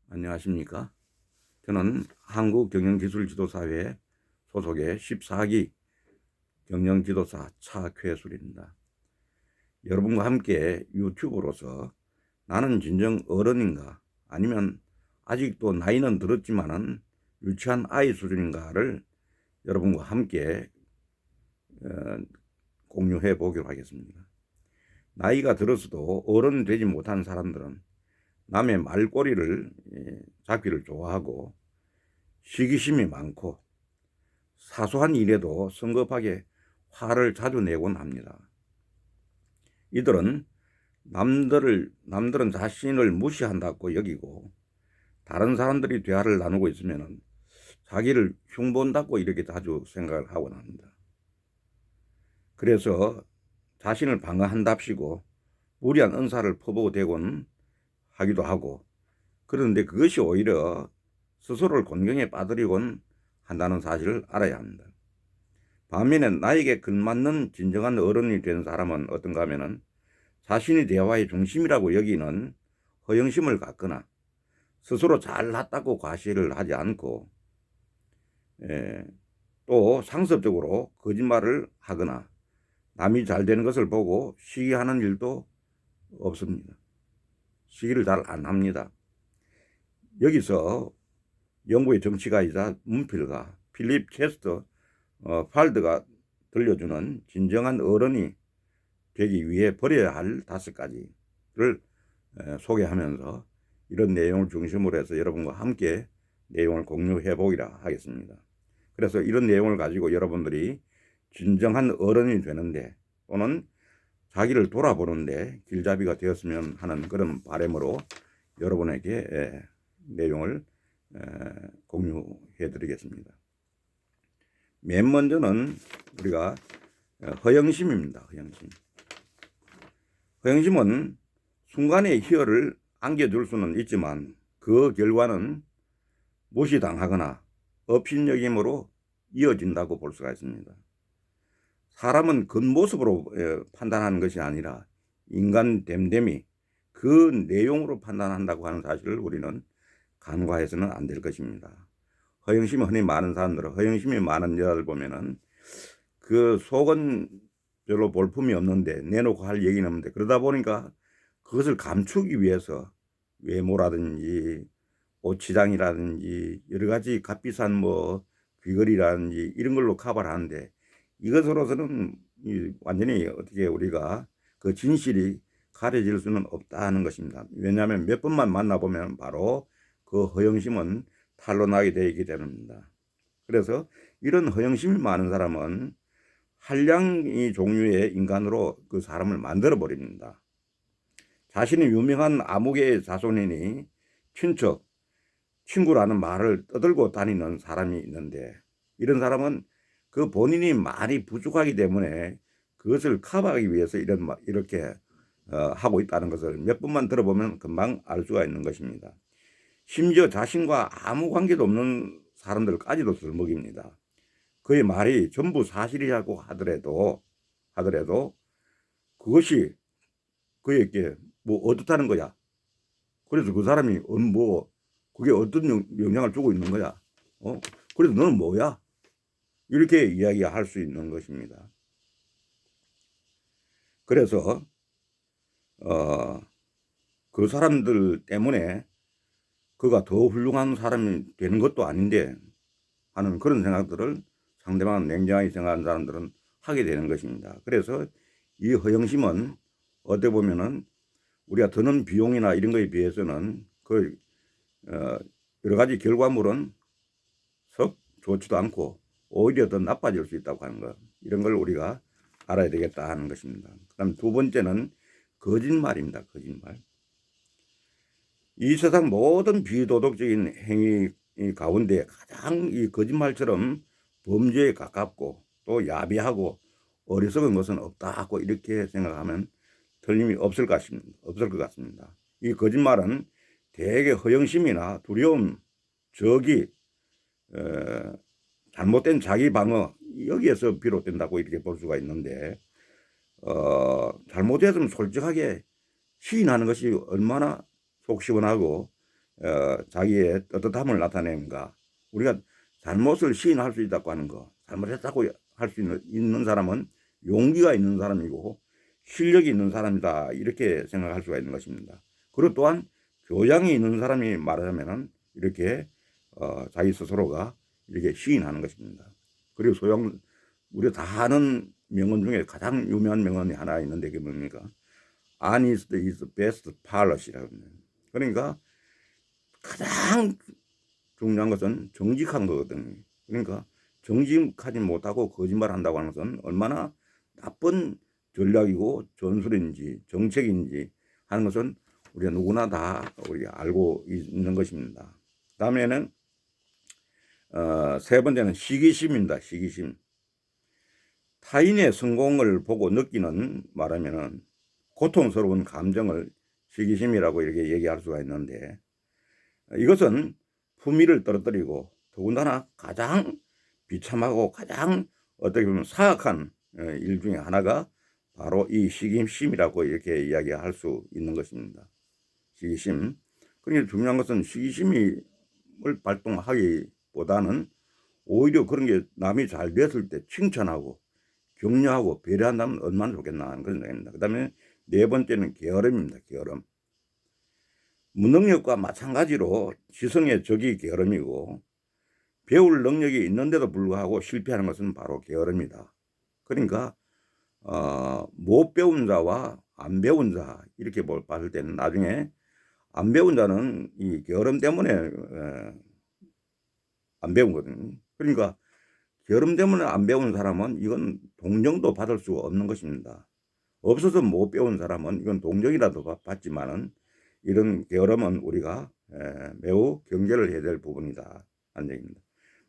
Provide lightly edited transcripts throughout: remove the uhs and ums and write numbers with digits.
안녕하십니까? 저는 한국경영기술지도사회 소속의 14기 경영지도사 차쾌술입니다. 여러분과 함께 유튜브로서 나는 진정 어른인가 아니면 아직도 나이는 들었지만은 유치한 아이 수준인가를 여러분과 함께 공유해 보기로 하겠습니다. 나이가 들어서도 어른 되지 못한 사람들은 남의 말꼬리를 잡기를 좋아하고 시기심이 많고 사소한 일에도 성급하게 화를 자주 내곤 합니다. 이들은 남들은 자신을 무시한다고 여기고 다른 사람들이 대화를 나누고 있으면 자기를 흉본다고 이렇게 자주 생각을 하곤 합니다. 그래서 자신을 방어한답시고 무리한 언사를 퍼부어 대곤 하기도 하고, 그런데 그것이 오히려 스스로를 곤경에 빠뜨리곤 한다는 사실을 알아야 합니다. 반면에 나에게 걸맞는 진정한 어른이 된 사람은 어떤가 하면은 자신이 대화의 중심이라고 여기는 허영심을 갖거나 스스로 잘났다고 과시를 하지 않고 또 상습적으로 거짓말을 하거나 남이 잘 되는 것을 보고 시기하는 일도 없습니다. 시기를 잘 안 합니다. 여기서 영국의 정치가이자 문필가 필립 체스터 팔드가 들려주는 진정한 어른이 되기 위해 버려야 할 5가지를 소개하면서 이런 내용을 중심으로 해서 여러분과 함께 내용을 공유해 보기라 하겠습니다. 그래서 이런 내용을 가지고 여러분들이 진정한 어른이 되는데 또는 자기를 돌아보는데 길잡이가 되었으면 하는 그런 바람으로 여러분에게 내용을 공유해 드리겠습니다. 맨 먼저는 우리가 허영심입니다. 허영심은 순간의 희열을 안겨줄 수는 있지만 그 결과는 무시당하거나 업신여김으로 이어진다고 볼 수가 있습니다. 사람은 겉모습으로 판단하는 것이 아니라 인간 됨됨이 그 내용으로 판단한다고 하는 사실을 우리는 간과해서는 안 될 것입니다. 허영심이 흔히 많은 사람들은 허영심이 많은 여자들 보면은 그 속은 별로 볼품이 없는데 내놓고 할 얘기는 없는데 그러다 보니까 그것을 감추기 위해서 외모라든지 옷치장이라든지 여러 가지 값비싼 뭐 귀걸이라든지 이런 걸로 커버를 하는데 이것으로서는 완전히 어떻게 우리가 그 진실이 가려질 수는 없다는 것입니다. 왜냐하면 몇 번만 만나보면 바로 그 허영심은 탄로나게 되어 있기 때문입니다. 그래서 이런 허영심이 많은 사람은 한량의 종류의 인간으로 그 사람을 만들어 버립니다. 자신이 유명한 아무개의 자손이니 친구라는 말을 떠들고 다니는 사람이 있는데 이런 사람은 그 본인이 많이 부족하기 때문에 그것을 커버하기 위해서 이렇게 하고 있다는 것을 몇 번만 들어보면 금방 알 수가 있는 것입니다. 심지어 자신과 아무 관계도 없는 사람들까지도 들먹입니다. 그의 말이 전부 사실이라고 하더라도 그것이 그에게 뭐 어떻다는 거야. 그래서 그 사람이 뭐 그게 어떤 영향을 주고 있는 거야. 그래서 너는 뭐야? 이렇게 이야기할 수 있는 것입니다. 그래서 그 사람들 때문에 그가 더 훌륭한 사람이 되는 것도 아닌데 하는 그런 생각들을 상대방은 냉정하게 생각하는 사람들은 하게 되는 것입니다. 그래서 이 허영심은 어떻게 보면은 우리가 드는 비용이나 이런 거에 비해서는 그 여러 가지 결과물은 썩 좋지도 않고 오히려 더 나빠질 수 있다고 하는 것, 이런 걸 우리가 알아야 되겠다 하는 것입니다. 그다음 두 번째는 거짓말입니다. 거짓말. 이 세상 모든 비도덕적인 행위 가운데 가장 이 거짓말처럼 범죄에 가깝고 또 야비하고 어리석은 것은 없다고 이렇게 생각하면 틀림이 없을 것 같습니다. 이 거짓말은 대개 허영심이나 두려움, 적이, 잘못된 자기 방어 여기에서 비롯된다고 이렇게 볼 수가 있는데 잘못했으면 솔직하게 시인하는 것이 얼마나 속 시원하고 자기의 떳떳함을 나타내는가. 우리가 잘못을 시인할 수 있다고 하는 거, 잘못했다고 할 수 있는 사람은 용기가 있는 사람이고 실력이 있는 사람이다, 이렇게 생각할 수가 있는 것입니다. 그리고 또한 교양이 있는 사람이 말하자면은 이렇게 자기 스스로가 이렇게 시인하는 것입니다. 그리고 우리가 다 아는 명언 중에 가장 유명한 명언이 하나 있는데 그게 뭡니까? Honest is the best policy라고 합니다. 그러니까 가장 중요한 것은 정직한 거거든요. 그러니까 정직하지 못하고 거짓말 한다고 하는 것은 얼마나 나쁜 전략이고 전술인지 정책인지 하는 것은 우리가 누구나 다 우리가 알고 있는 것입니다. 다음에는 세 번째는 시기심입니다. 시기심. 타인의 성공을 보고 느끼는, 말하면은 고통스러운 감정을 시기심이라고 이렇게 얘기할 수가 있는데, 이것은 품위를 떨어뜨리고 더군다나 가장 비참하고 가장 어떻게 보면 사악한 일 중에 하나가 바로 이 시기심이라고 이렇게 이야기할 수 있는 것입니다. 시기심. 그러니까 중요한 것은 시기심을 발동하기보다는 오히려 그런 게 남이 잘 됐을 때 칭찬하고 격려하고 배려한다면 얼마나 좋겠나 하는 그런 생각입니다. 그 다음에 네 번째는 게으름입니다. 게으름. 무능력과 마찬가지로 지성의 적이 게으름이고, 배울 능력이 있는데도 불구하고 실패하는 것은 바로 게으름이다. 그러니까 못 배운 자와 안 배운 자 이렇게 봤을 때는 나중에 안 배운 자는 이 게으름 때문에 안 배운 거거든요. 그러니까 게으름 때문에 안 배운 사람은 이건 동정도 받을 수가 없는 것입니다. 없어서 못 배운 사람은 이건 동정이라도 받지만은 이런 게으름은 우리가 매우 경계를 해야 될 부분이다 하는 얘기입니다.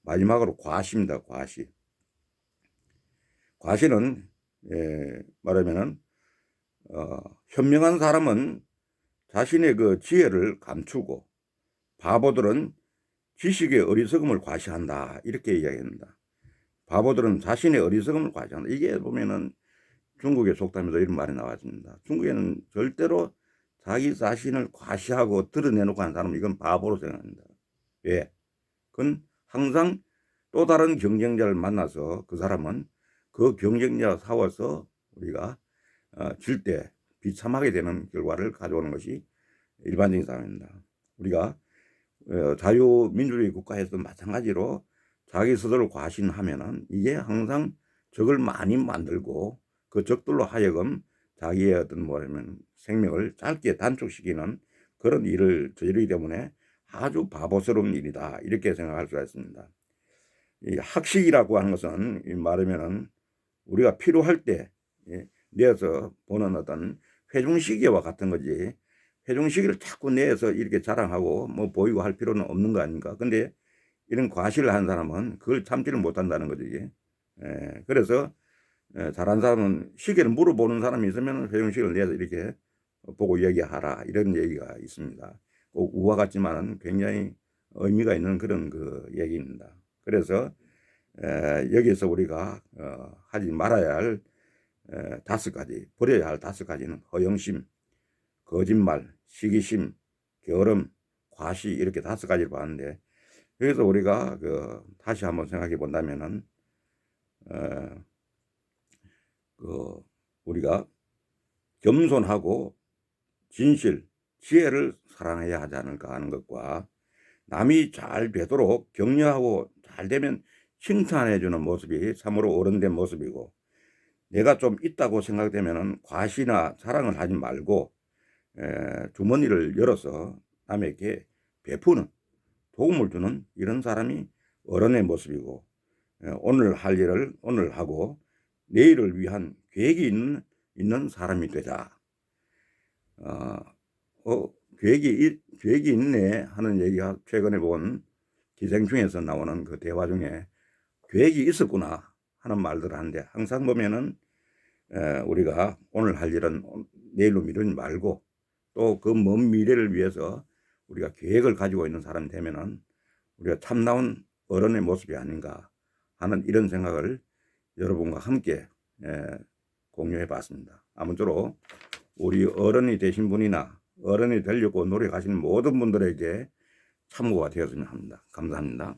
마지막으로 과시입니다. 과시. 과시는 말하면은 현명한 사람은 자신의 그 지혜를 감추고 바보들은 지식의 어리석음을 과시한다, 이렇게 이야기합니다. 바보들은 자신의 어리석음을 과시한다. 이게 보면은 중국의 속담에도 이런 말이 나왔습니다. 중국에는 절대로 자기 자신을 과시하고 드러내놓고 하는 사람은 이건 바보로 생각합니다. 왜? 그건 항상 또 다른 경쟁자를 만나서 그 사람은 그 경쟁자와 싸워서 우리가 질 때 비참하게 되는 결과를 가져오는 것이 일반적인 상황입니다. 우리가 자유민주주의 국가에서도 마찬가지로 자기 스스로를 과신하면은 이게 항상 적을 많이 만들고 그 적들로 하여금 자기의 어떤 뭐냐면 생명을 짧게 단축시키는 그런 일을 저지르기 때문에 아주 바보스러운 일이다, 이렇게 생각할 수가 있습니다. 이 학식이라고 하는 것은 말하면은 우리가 필요할 때 내어서 보는 어떤 회중시계와 같은 거지, 회중시계를 자꾸 내서 이렇게 자랑하고 뭐 보이고 할 필요는 없는 거 아닙니까? 근데 이런 과시를 한 사람은 그걸 참지를 못한다는 거죠, 이게. 그래서 잘한 사람은, 시계를 물어보는 사람이 있으면 회중시계를 내서 이렇게 보고 이야기하라, 이런 얘기가 있습니다. 꼭 우화 같지만은 굉장히 의미가 있는 그런 그 얘기입니다. 그래서 여기서 우리가 하지 말아야 할 5가지, 버려야 할 5가지는 허영심, 거짓말, 시기심, 게으름, 과시, 이렇게 5가지를 봤는데, 여기서 우리가 다시 한번 생각해 본다면은 우리가 겸손하고 진실, 지혜를 사랑해야 하지 않을까 하는 것과, 남이 잘 되도록 격려하고 잘 되면 칭찬해 주는 모습이 참으로 어른된 모습이고, 내가 좀 있다고 생각되면은 과시나 자랑을 하지 말고 주머니를 열어서 남에게 베푸는, 도움을 주는 이런 사람이 어른의 모습이고, 오늘 할 일을 오늘 하고 내일을 위한 계획이 있는 사람이 되자. 계획이 있네 하는 얘기가 최근에 본 기생충에서 나오는 그 대화 중에 계획이 있었구나 하는 말들을 하는데, 항상 보면은 우리가 오늘 할 일은 내일로 미루지 말고 또 그 먼 미래를 위해서 우리가 계획을 가지고 있는 사람이 되면은 우리가 참나온 어른의 모습이 아닌가 하는 이런 생각을 여러분과 함께 공유해 봤습니다. 아무쪼록 우리 어른이 되신 분이나 어른이 되려고 노력하시는 모든 분들에게 참고가 되었으면 합니다. 감사합니다.